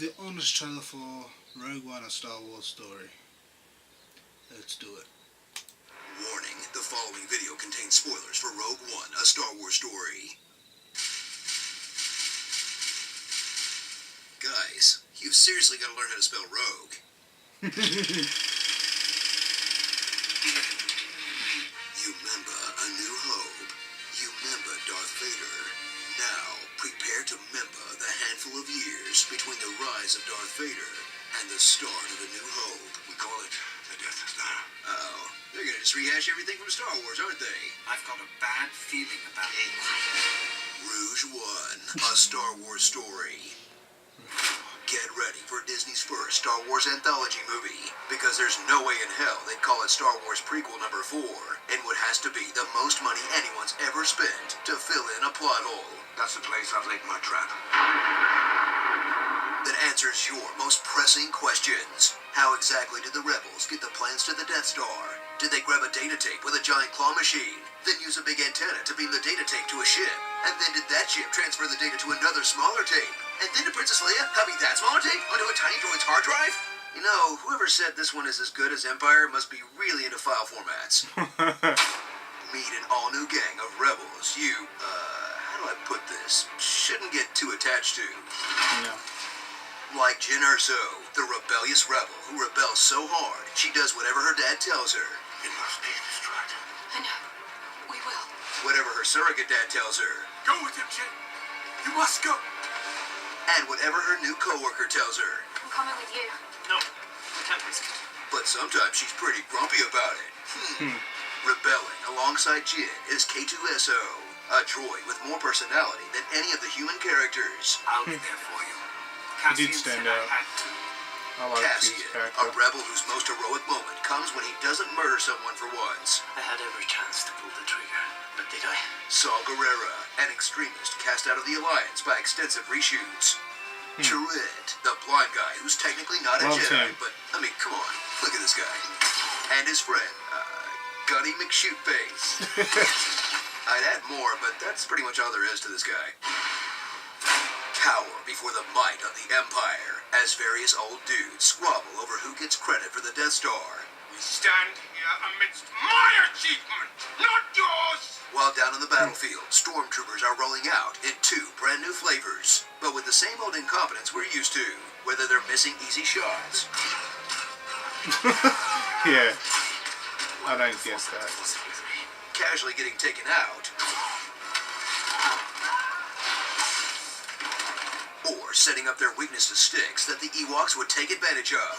the honest trailer for Rogue One, a Star Wars story. Let's do it. Warning, the following video contains spoilers for Rogue One, a Star Wars story. Guys, you've seriously got to learn how to spell rogue. You remember A New Hope. You remember Darth Vader. Now, prepare to remember the handful of years between the rise of Darth Vader and the start of A New Hope. We call it the Death Star. Uh-oh. They're gonna just rehash everything from Star Wars, aren't they? I've got a bad feeling about it. Rouge One, a Star Wars story. Get ready for Disney's first Star Wars anthology movie, because there's no way in hell they'd call it Star Wars Prequel number 4, in what has to be the most money anyone's ever spent to fill in a plot hole. That's the place I've laid my trap. That answers your most pressing questions. How exactly did the rebels get the plans to the Death Star? Did they grab a data tape with a giant claw machine, then use a big antenna to beam the data tape to a ship? And then did that ship transfer the data to another smaller tape? And then to Princess Leia copy that smaller tape onto a tiny droid's hard drive? You know, whoever said this one is as good as Empire must be really into file formats. Meet an all-new gang of rebels you, how do I put this? Shouldn't get too attached to. No. Like Jyn Erso, the rebellious rebel who rebels so hard she does whatever her dad tells her. It must be destroyed. I know. We will. Whatever her surrogate dad tells her. Go with him, Jyn. You must go. And whatever her new co-worker tells her. I'm coming with you. No, we can't risk it. But sometimes she's pretty grumpy about it. Rebelling alongside Jyn is K2SO, a droid with more personality than any of the human characters. I'll be there for you. He did stand out. I like his Cassian, character. a rebel whose most heroic moment comes when he doesn't murder someone for once. I had every chance to pull the trigger, but did I? Saw Gerrera, an extremist cast out of the Alliance by extensive reshoots. Chirrut, the blind guy who's technically not a Loves Jedi, him. but, I mean, come on, look at this guy. And his friend, Gunny McShootface. I'd add more, but that's pretty much all there is to this guy. Cower before the might of the Empire, as various old dudes squabble over who gets credit for the Death Star. We stand here amidst my achievement, not yours. While down on the battlefield, stormtroopers are rolling out in 2 brand new flavors, but with the same old incompetence we're used to, whether they're missing easy shots. Yeah. I don't guess that. Casually getting taken out. Or setting up their weakness to sticks that the Ewoks would take advantage of.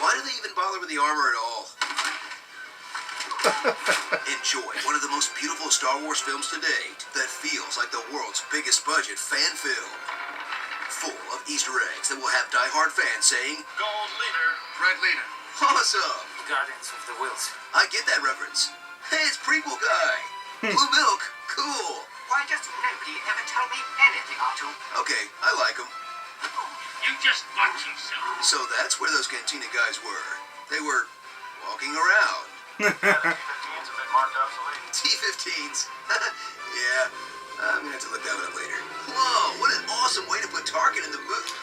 Why do they even bother with the armor at all? Enjoy one of the most beautiful Star Wars films to date that feels like the world's biggest budget fan film. Full of Easter eggs that will have die-hard fans saying, Gold leader, red leader. awesome! Guardians of the Wills. I get that reference. Hey, it's prequel guy. Blue milk, cool. Why does nobody ever tell me anything, Artu? Okay, I like them. You just watch yourself. So that's where those Cantina guys were. They were walking around. T-15s have been marked obsolete. T-15s. Yeah, I'm gonna have to look that one up later. Whoa, what an awesome way to put Tarkin in the movie.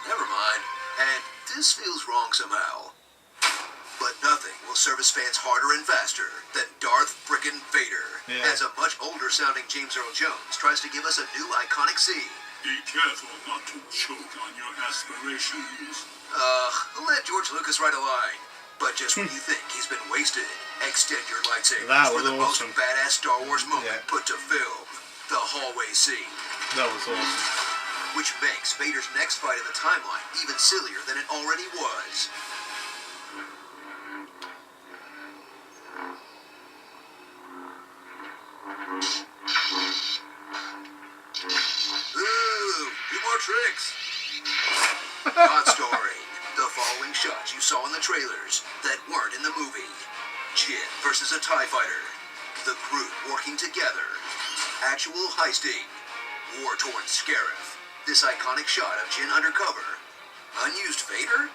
Never mind. And this feels wrong somehow. But nothing will service fans harder and faster than Darth frickin' Vader. Yeah. As a much older sounding James Earl Jones tries to give us a new iconic scene. Be careful not to choke on your aspirations. Let George Lucas write a line. But just when you think he's been wasted, extend your lightsabers That for was the awesome. most badass Star Wars moment Yeah. put to film. The hallway scene. That was awesome. Which makes Vader's next fight in the timeline even sillier than it already was. Ooh, do more tricks. Not story. The following shots you saw in the trailers that weren't in the movie. Jyn versus a TIE fighter. The group working together. Actual heisting. War-torn Scarif. This iconic shot of Jyn undercover. Unused Vader?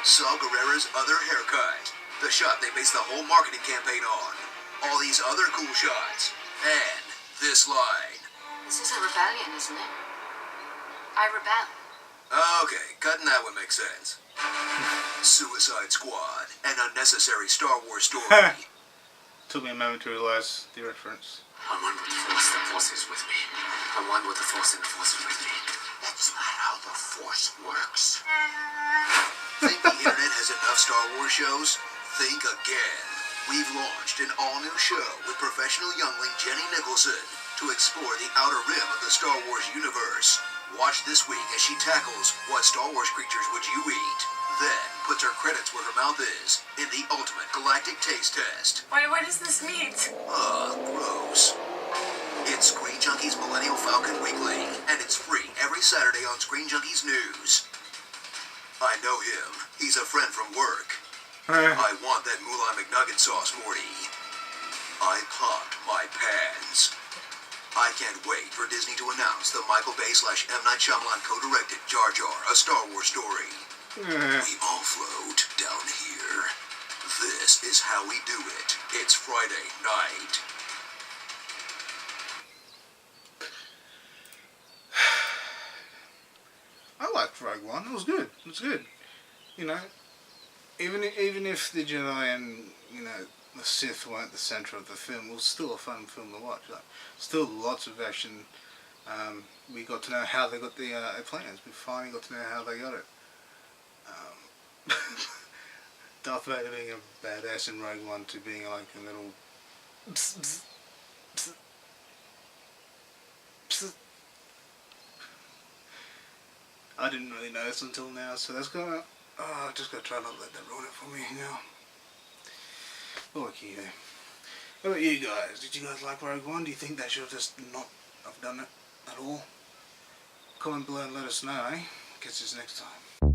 Saw Gerrera's other haircut. The shot they based the whole marketing campaign on. All these other cool shots. And this line. This is a rebellion, isn't it? I rebel. Okay, cutting that would make sense. Suicide Squad, an unnecessary Star Wars story. Took me a moment to realise the reference. I'm one with the Force. The Force is with me. I'm one with the Force, and the Force is with me. That's not how the Force works. Think the internet has enough Star Wars shows? Think again. We've launched an all-new show with professional youngling Jenny Nicholson to explore the outer rim of the Star Wars universe. Watch this week as she tackles what Star Wars creatures would you eat, then puts her credits where her mouth is in the ultimate galactic taste test. What does this mean? Gross. It's Screen Junkies Millennial Falcon Weekly, and it's free every Saturday on Screen Junkies News. I know him. He's a friend from work. I want that Moolah McNugget sauce, Morty. I popped my pants. I can't wait for Disney to announce the Michael Bay / M. Night Shyamalan co-directed Jar Jar, a Star Wars story. We all float down here. This is how we do it. It's Friday night. I liked Rogue One. It was good. It was good. You know, even if the Jedi and the Sith weren't the centre of the film, it was still a fun film to watch. Like, still lots of action. We got to know how they got the plans. We finally got to know how they got it. Darth Vader being a badass in Rogue One to being like a little I didn't really notice until now, so that's gonna I just gotta try not to let that ruin it for me now. What can you do? What about you guys? Did you guys like Rogue One? Do you think they should have just not have done it at all? Comment below and let us know, eh? Catch us next time.